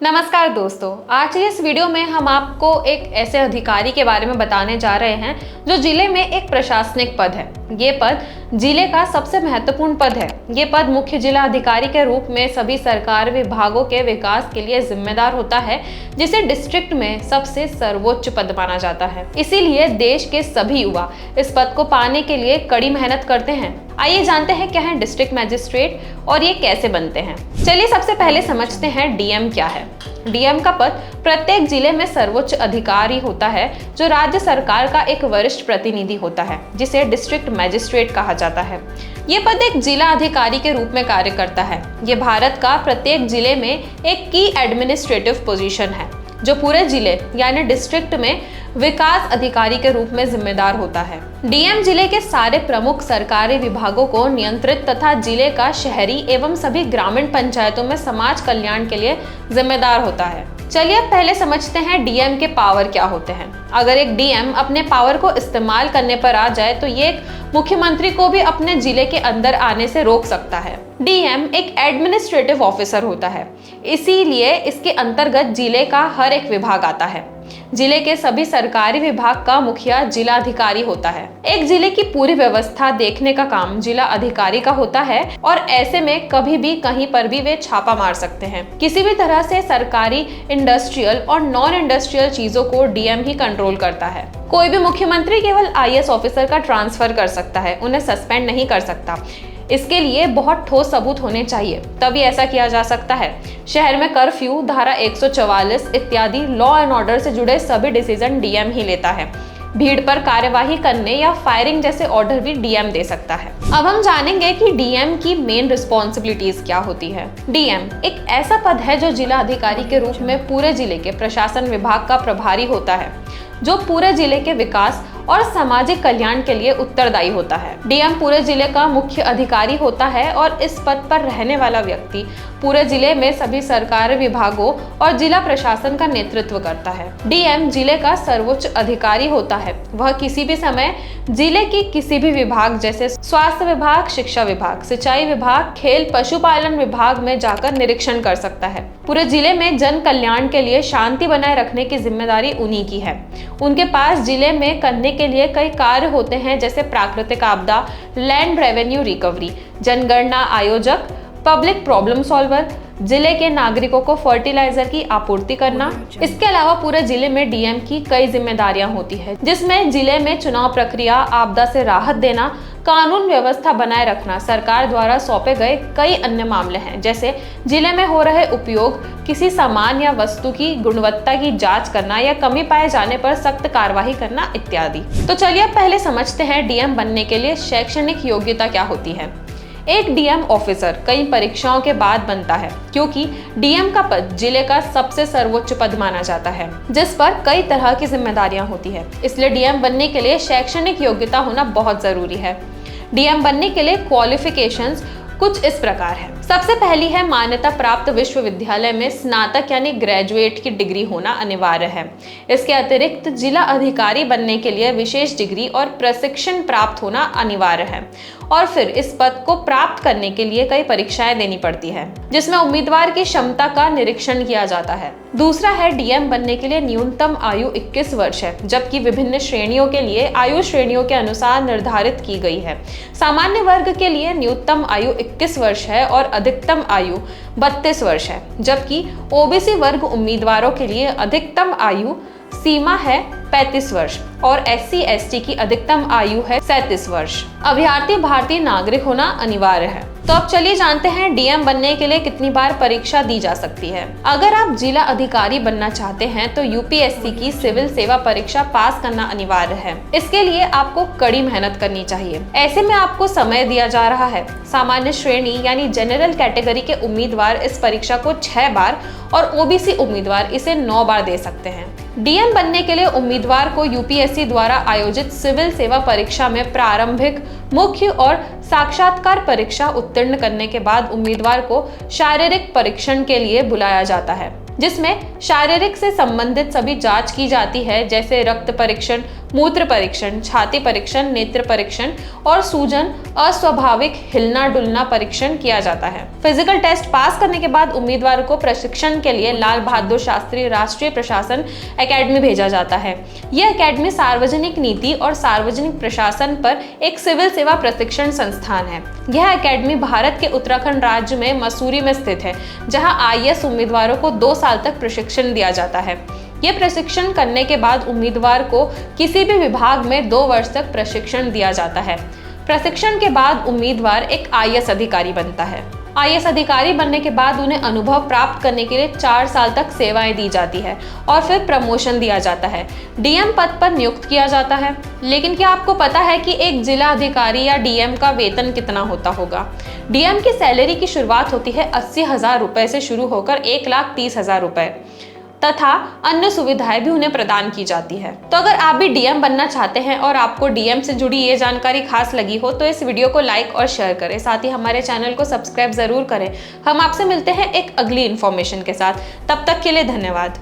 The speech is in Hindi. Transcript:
नमस्कार दोस्तों, आज की इस वीडियो में हम आपको एक ऐसे अधिकारी के बारे में बताने जा रहे हैं जो जिले में एक प्रशासनिक पद है। ये पद जिले का सबसे महत्वपूर्ण पद है। ये पद मुख्य जिला अधिकारी के रूप में सभी सरकार विभागों के विकास के लिए जिम्मेदार होता है, जिसे डिस्ट्रिक्ट में सबसे सर्वोच्च पद माना जाता है। इसीलिए देश के सभी युवा इस पद को पाने के लिए कड़ी मेहनत करते हैं। आइए जानते हैं क्या है डिस्ट्रिक्ट मजिस्ट्रेट और ये कैसे बनते हैं। चलिए सबसे पहले समझते हैं डीएम क्या है। डीएम का पद प्रत्येक जिले में सर्वोच्च अधिकारी होता है, जो राज्य सरकार का एक वरिष्ठ प्रतिनिधि होता है, जिसे डिस्ट्रिक्ट मजिस्ट्रेट कहा जाता है। ये पद एक जिला अधिकारी के रूप में कार्य करता है। ये भारत का प्रत्येक जिले में एक की एडमिनिस्ट्रेटिव पोजीशन है, जो पूरे जिले यानी डिस्ट्रिक्ट में विकास अधिकारी के रूप में जिम्मेदार होता है। डीएम जिले के सारे प्रमुख सरकारी विभागों को नियंत्रित तथा जिले का शहरी एवं सभी ग्रामीण पंचायतों में समाज कल्याण के लिए जिम्मेदार होता है। चलिए अब पहले समझते हैं डीएम के पावर क्या होते हैं। अगर एक डीएम अपने पावर को इस्तेमाल करने पर आ जाए तो ये एक मुख्यमंत्री को भी अपने जिले के अंदर आने से रोक सकता है। डीएम एक एडमिनिस्ट्रेटिव ऑफिसर होता है, इसीलिए इसके अंतर्गत जिले का हर एक विभाग आता है। जिले के सभी सरकारी विभाग का मुखिया जिला अधिकारी होता है। एक जिले की पूरी व्यवस्था देखने का काम जिला अधिकारी का होता है और ऐसे में कभी भी कहीं पर भी वे छापा मार सकते हैं। किसी भी तरह से सरकारी, इंडस्ट्रियल और नॉन इंडस्ट्रियल चीजों को डीएम ही कंट्रोल करता है। कोई भी मुख्यमंत्री केवल आईएएस ऑफिसर का ट्रांसफर कर सकता है, उन्हें सस्पेंड नहीं कर सकता। इसके लिए बहुत ठोस सबूत होने चाहिए, तभी ऐसा किया जा सकता है। शहर में कर्फ्यू, धारा 144 इत्यादि लॉ एंड ऑर्डर से जुड़े सभी डिसीजन डीएम ही लेता है। भीड़ पर कार्यवाही करने या फायरिंग जैसे ऑर्डर भी डीएम दे सकता है। अब हम जानेंगे कि डीएम की मेन रिस्पॉन्सिबिलिटीज क्या होती है। डीएम एक ऐसा पद है जो जिला अधिकारी के रूप में पूरे जिले के प्रशासन विभाग का प्रभारी होता है, जो पूरे जिले के विकास और सामाजिक कल्याण के लिए उत्तरदायी होता है। डीएम पूरे जिले का मुख्य अधिकारी होता है और इस पद पर रहने वाला व्यक्ति पूरे जिले में सभी सरकारी विभागों और जिला प्रशासन का नेतृत्व करता है। डीएम जिले का सर्वोच्च अधिकारी होता है। वह किसी भी समय जिले की किसी भी विभाग जैसे स्वास्थ्य विभाग, शिक्षा विभाग, सिंचाई विभाग, खेल, पशुपालन विभाग में जाकर निरीक्षण कर सकता है। पूरे जिले में जन कल्याण के लिए शांति बनाए रखने की जिम्मेदारी उन्हीं की है। उनके पास जिले में करने के लिए कई कार्य होते हैं, जैसे प्राकृतिक आपदा, लैंड रेवेन्यू रिकवरी, जनगणना आयोजक, पब्लिक प्रॉब्लम सॉल्वर, जिले के नागरिकों को फर्टिलाइजर की आपूर्ति करना। इसके अलावा पूरे जिले में डीएम की कई जिम्मेदारियां होती है, जिसमें जिले में चुनाव प्रक्रिया, आपदा से राहत देना, कानून व्यवस्था बनाए रखना, सरकार द्वारा सौंपे गए कई अन्य मामले हैं, जैसे जिले में हो रहे उपयोग, किसी सामान या वस्तु की गुणवत्ता की जांच करना या कमी पाए जाने पर सख्त कार्रवाई करना इत्यादि। तो चलिए अब पहले समझते हैं डीएम बनने के लिए शैक्षणिक योग्यता क्या होती है। एक डीएम ऑफिसर कई परीक्षाओं के बाद बनता है, क्योंकि डीएम का पद जिले का सबसे सर्वोच्च पद माना जाता है, जिस पर कई तरह की जिम्मेदारियां होती है। इसलिए डीएम बनने के लिए शैक्षणिक योग्यता होना बहुत जरूरी है। डीएम बनने के लिए क्वालिफिकेशंस कुछ इस प्रकार है। सबसे पहली है मान्यता प्राप्त विश्वविद्यालय में स्नातक यानी ग्रेजुएट की डिग्री होना अनिवार्य है। इसके अतिरिक्त जिला अधिकारी बनने के लिए विशेष डिग्री और प्रशिक्षण प्राप्त होना अनिवार्य है, और फिर इस पद को प्राप्त करने के लिए कई परीक्षाएं देनी पड़ती है, जिसमें उम्मीदवार की क्षमता का निरीक्षण किया जाता है। दूसरा है डीएम बनने के लिए न्यूनतम आयु 21 वर्ष है, जबकि विभिन्न श्रेणियों के लिए आयु श्रेणियों के अनुसार निर्धारित की गई है। सामान्य वर्ग के लिए न्यूनतम आयु 21 वर्ष है और अधिकतम आयु 32 वर्ष है, जबकि ओबीसी वर्ग उम्मीदवारों के लिए अधिकतम आयु सीमा है 35 वर्ष और SC ST की अधिकतम आयु है 37 वर्ष। अभ्यर्थी भारतीय नागरिक होना अनिवार्य है। तो अब चलिए जानते हैं डीएम बनने के लिए कितनी बार परीक्षा दी जा सकती है। अगर आप जिला अधिकारी बनना चाहते हैं तो यूपीएससी की सिविल सेवा परीक्षा पास करना अनिवार्य है। इसके लिए आपको कड़ी मेहनत करनी चाहिए। ऐसे में आपको समय दिया जा रहा है। सामान्य श्रेणी यानी जनरल कैटेगरी के उम्मीदवार इस परीक्षा को 6 बार और ओबीसी उम्मीदवार इसे 9 बार दे सकते हैं। डीएम बनने के लिए उम्मीदवार को यूपीएससी द्वारा आयोजित सिविल सेवा परीक्षा में प्रारंभिक, मुख्य और साक्षात्कार परीक्षा उत्तीर्ण करने के बाद उम्मीदवार को शारीरिक परीक्षण के लिए बुलाया जाता है, जिसमें शारीरिक से संबंधित सभी जांच की जाती है, जैसे रक्त परीक्षण, मूत्र परीक्षण, छाती परीक्षण, नेत्र परीक्षण और सूजन, अस्वाभाविक हिलना डुलना परीक्षण किया जाता है। फिजिकल टेस्ट पास करने के बाद उम्मीदवार को प्रशिक्षण के लिए लाल बहादुर शास्त्री राष्ट्रीय प्रशासन एकेडमी भेजा जाता है। यह एकेडमी सार्वजनिक नीति और सार्वजनिक प्रशासन पर एक सिविल सेवा प्रशिक्षण संस्थान है। यह एकेडमी भारत के उत्तराखंड राज्य में मसूरी में स्थित है, जहां आईएएस उम्मीदवारों को 2 साल तक प्रशिक्षण दिया जाता है। यह प्रशिक्षण करने के बाद उम्मीदवार को किसी भी विभाग में 2 वर्ष तक प्रशिक्षण दिया जाता है। प्रशिक्षण के बाद उम्मीदवार एक आईएएस अधिकारी बनता है। आईएएस अधिकारी बनने के बाद उन्हें अनुभव प्राप्त करने के लिए 4 साल तक सेवाएं दी जाती है और फिर प्रमोशन दिया जाता है। डीएम पद पर नियुक्त किया जाता है। लेकिन क्या आपको पता है कि एक जिला अधिकारी या डीएम का वेतन कितना होता होगा? डीएम की सैलरी की शुरुआत होती है 80,000 रुपए से शुरू होकर 1,30,000 रुपए तथा अन्य सुविधाएं भी उन्हें प्रदान की जाती है। तो अगर आप भी डीएम बनना चाहते हैं और आपको डीएम से जुड़ी ये जानकारी खास लगी हो तो इस वीडियो को लाइक और शेयर करें, साथ ही हमारे चैनल को सब्सक्राइब जरूर करें। हम आपसे मिलते हैं एक अगली इन्फॉर्मेशन के साथ, तब तक के लिए धन्यवाद।